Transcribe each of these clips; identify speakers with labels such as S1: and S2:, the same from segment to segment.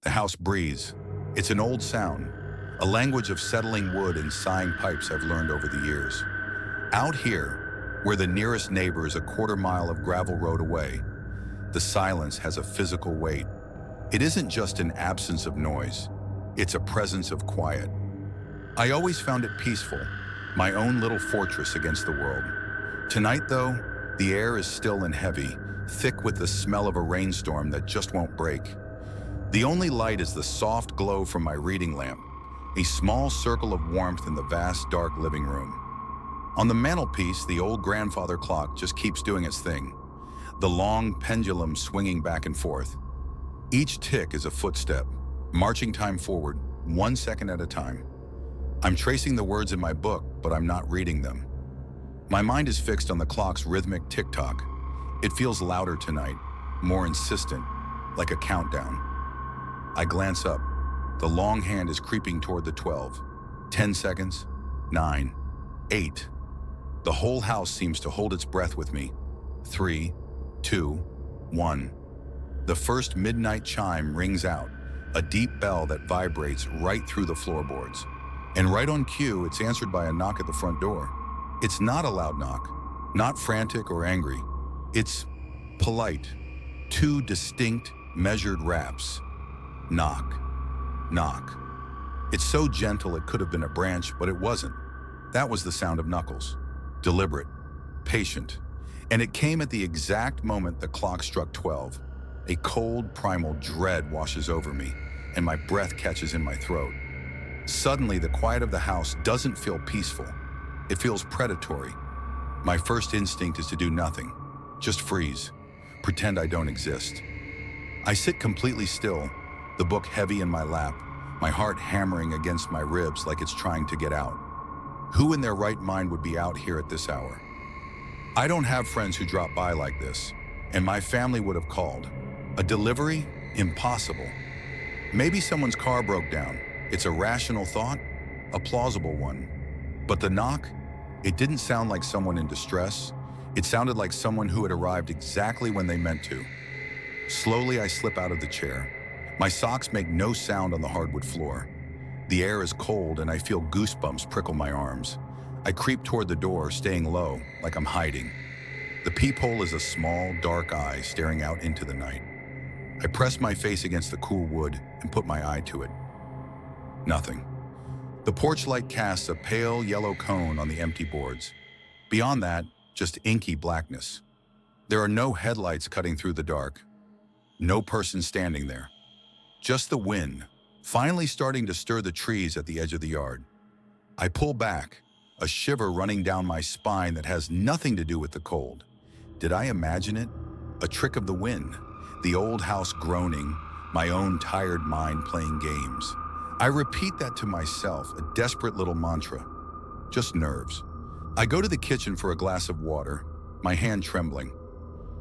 S1: The house breathes. It's an old sound, a language of settling wood and sighing pipes I've learned over the years. Out here, where the nearest neighbor is a quarter-mile of gravel road away, the silence has a physical weight. It isn't just an absence of noise, it's a presence of quiet. I always found it peaceful, my own little fortress against the world. Tonight, though, the air is still and heavy, thick with the smell of a rainstorm that just won't break. The only light is the soft glow from my reading lamp, a small circle of warmth in the vast, dark living room. On the mantelpiece, the old grandfather clock just keeps doing its thing, the long pendulum swinging back and forth. Each tick is a footstep, marching time forward, 1 second at a time. I'm tracing the words in my book, but I'm not reading them. My mind is fixed on the clock's rhythmic tick-tock. It feels louder tonight, more insistent, like a countdown. I glance up. The long hand is creeping toward the 12. 10 seconds, 9, 8. The whole house seems to hold its breath with me. 3, 2, 1. The first midnight chime rings out, a deep bell that vibrates right through the floorboards. And right on cue, it's answered by a knock at the front door. It's not a loud knock, not frantic or angry. It's polite. 2 distinct, measured raps. Knock, knock. It's so gentle it could have been a branch, but it wasn't. That was the sound of Knuckles. Deliberate, patient. And it came at the exact moment the clock struck 12. A cold, primal dread washes over me, and my breath catches in my throat. Suddenly, the quiet of the house doesn't feel peaceful. It feels predatory. My first instinct is to do nothing, just freeze, pretend I don't exist. I sit completely still, the book heavy in my lap, my heart hammering against my ribs like it's trying to get out. Who in their right mind would be out here at this hour? I don't have friends who drop by like this, and my family would have called. A delivery? Impossible. Maybe someone's car broke down. It's a rational thought, a plausible one. But the knock? It didn't sound like someone in distress. It sounded like someone who had arrived exactly when they meant to. Slowly, I slip out of the chair. My socks make no sound on the hardwood floor. The air is cold and I feel goosebumps prickle my arms. I creep toward the door, staying low, like I'm hiding. The peephole is a small, dark eye staring out into the night. I press my face against the cool wood and put my eye to it. Nothing. The porch light casts a pale yellow cone on the empty boards. Beyond that, just inky blackness. There are no headlights cutting through the dark. No person standing there. Just the wind, finally starting to stir the trees at the edge of the yard. I pull back, a shiver running down my spine that has nothing to do with the cold. Did I imagine it? A trick of the wind, the old house groaning, my own tired mind playing games. I repeat that to myself, a desperate little mantra. Just nerves. I go to the kitchen for a glass of water, my hand trembling.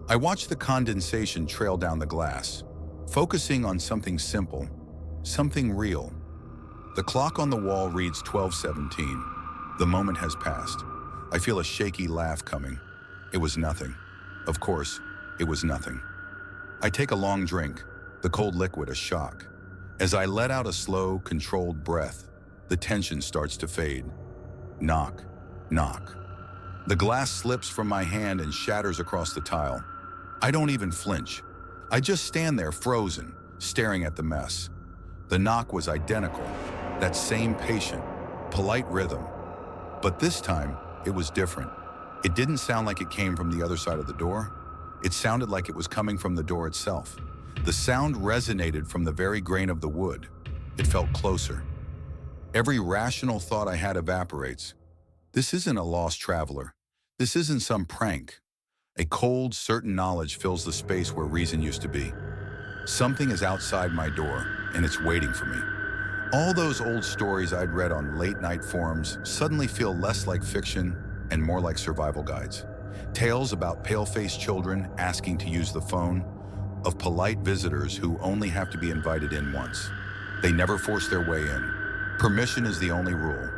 S1: I watch the condensation trail down the glass, focusing on something simple, something real. The clock on the wall reads 12:17. The moment has passed. I feel a shaky laugh coming. It was nothing. Of course, it was nothing. I take a long drink, the cold liquid a shock. As I let out a slow, controlled breath, the tension starts to fade. Knock, knock. The glass slips from my hand and shatters across the tile. I don't even flinch. I just stand there frozen, staring at the mess. The knock was identical, that same patient, polite rhythm. But this time, it was different. It didn't sound like it came from the other side of the door. It sounded like it was coming from the door itself. The sound resonated from the very grain of the wood. It felt closer. Every rational thought I had evaporates. This isn't a lost traveler. This isn't some prank. A cold, certain knowledge fills the space where reason used to be. Something is outside my door, and it's waiting for me. All those old stories I'd read on late-night forums suddenly feel less like fiction and more like survival guides. Tales about pale-faced children asking to use the phone, of polite visitors who only have to be invited in once. They never force their way in. Permission is the only rule.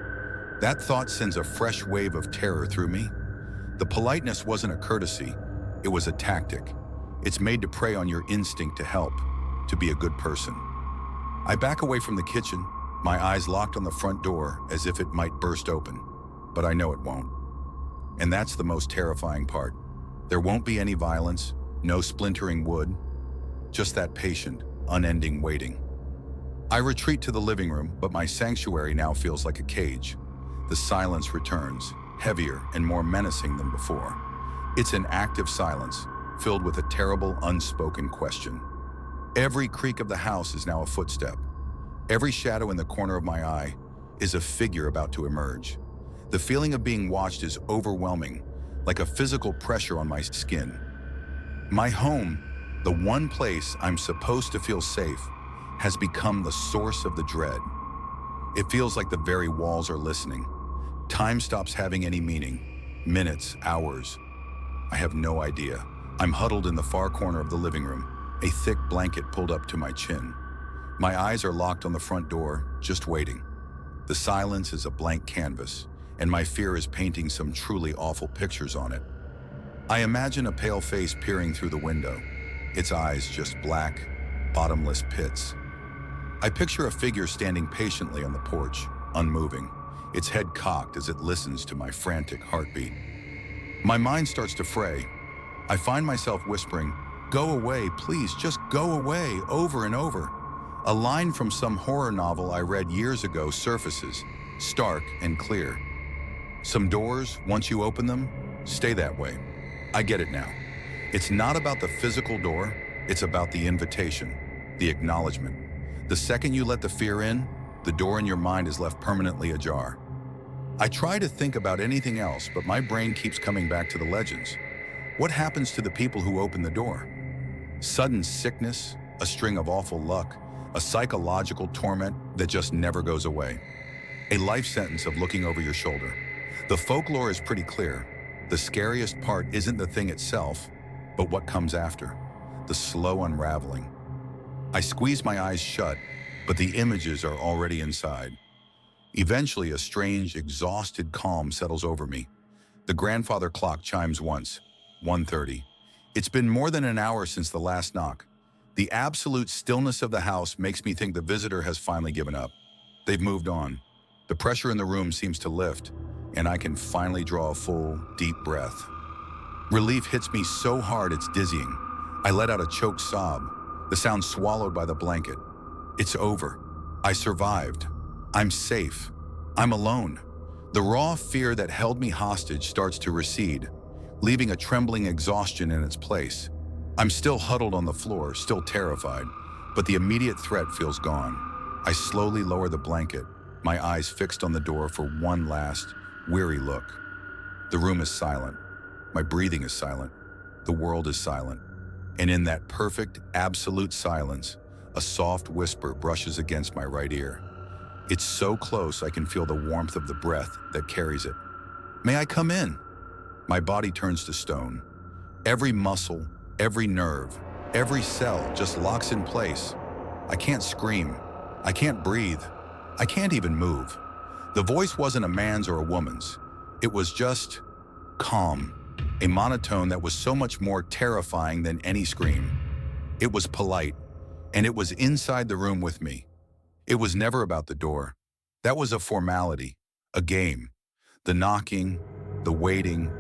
S1: That thought sends a fresh wave of terror through me. The politeness wasn't a courtesy, it was a tactic. It's made to prey on your instinct to help, to be a good person. I back away from the kitchen, my eyes locked on the front door as if it might burst open, but I know it won't. And that's the most terrifying part. There won't be any violence, no splintering wood, just that patient, unending waiting. I retreat to the living room, but my sanctuary now feels like a cage. The silence returns, heavier and more menacing than before. It's an active silence, filled with a terrible, unspoken question. Every creak of the house is now a footstep. Every shadow in the corner of my eye is a figure about to emerge. The feeling of being watched is overwhelming, like a physical pressure on my skin. My home, the one place I'm supposed to feel safe, has become the source of the dread. It feels like the very walls are listening. Time stops having any meaning. Minutes, hours. I have no idea. I'm huddled in the far corner of the living room, a thick blanket pulled up to my chin. My eyes are locked on the front door, just waiting. The silence is a blank canvas, and my fear is painting some truly awful pictures on it. I imagine a pale face peering through the window, its eyes just black, bottomless pits. I picture a figure standing patiently on the porch, unmoving, its head cocked as it listens to my frantic heartbeat. My mind starts to fray. I find myself whispering, "Go away, please, just go away," over and over. A line from some horror novel I read years ago surfaces, stark and clear. Some doors, once you open them, stay that way. I get it now. It's not about the physical door, it's about the invitation, the acknowledgement. The second you let the fear in, the door in your mind is left permanently ajar. I try to think about anything else, but my brain keeps coming back to the legends. What happens to the people who open the door? Sudden sickness, a string of awful luck, a psychological torment that just never goes away. A life sentence of looking over your shoulder. The folklore is pretty clear. The scariest part isn't the thing itself, but what comes after, the slow unraveling. I squeeze my eyes shut, but the images are already inside. Eventually, a strange, exhausted calm settles over me. The grandfather clock chimes once, 1:30. It's been more than an hour since the last knock. The absolute stillness of the house makes me think the visitor has finally given up. They've moved on. The pressure in the room seems to lift, and I can finally draw a full, deep breath. Relief hits me so hard it's dizzying. I let out a choked sob, the sound swallowed by the blanket. It's over. I survived. I'm safe. I'm alone. The raw fear that held me hostage starts to recede, leaving a trembling exhaustion in its place. I'm still huddled on the floor, still terrified, but the immediate threat feels gone. I slowly lower the blanket, my eyes fixed on the door for one last, weary look. The room is silent. My breathing is silent. The world is silent. And in that perfect, absolute silence, a soft whisper brushes against my right ear. It's so close I can feel the warmth of the breath that carries it. "May I come in?" My body turns to stone. Every muscle, every nerve, every cell just locks in place. I can't scream. I can't breathe. I can't even move. The voice wasn't a man's or a woman's. It was just calm, a monotone that was so much more terrifying than any scream. It was polite, and it was inside the room with me. It was never about the door. That was a formality, a game. The knocking, the waiting.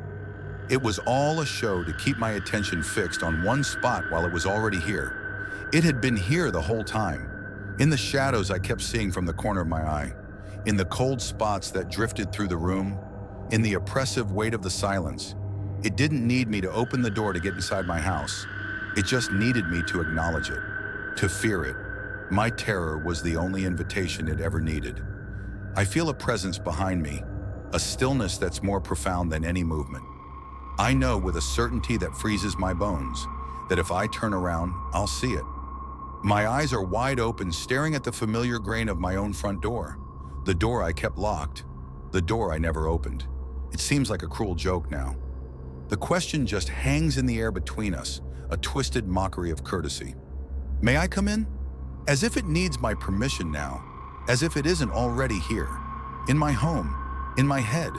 S1: It was all a show to keep my attention fixed on one spot while it was already here. It had been here the whole time. In the shadows I kept seeing from the corner of my eye, in the cold spots that drifted through the room, in the oppressive weight of the silence. It didn't need me to open the door to get inside my house. It just needed me to acknowledge it, to fear it. My terror was the only invitation it ever needed. I feel a presence behind me, a stillness that's more profound than any movement. I know with a certainty that freezes my bones that if I turn around, I'll see it. My eyes are wide open, staring at the familiar grain of my own front door, the door I kept locked, the door I never opened. It seems like a cruel joke now. The question just hangs in the air between us, a twisted mockery of courtesy. "May I come in?" As if it needs my permission now, as if it isn't already here, in my home, in my head.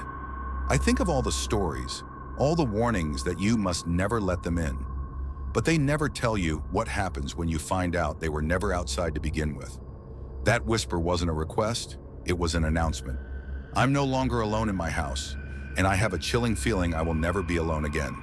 S1: I think of all the stories, all the warnings that you must never let them in. But they never tell you what happens when you find out they were never outside to begin with. That whisper wasn't a request, it was an announcement. I'm no longer alone in my house, and I have a chilling feeling I will never be alone again.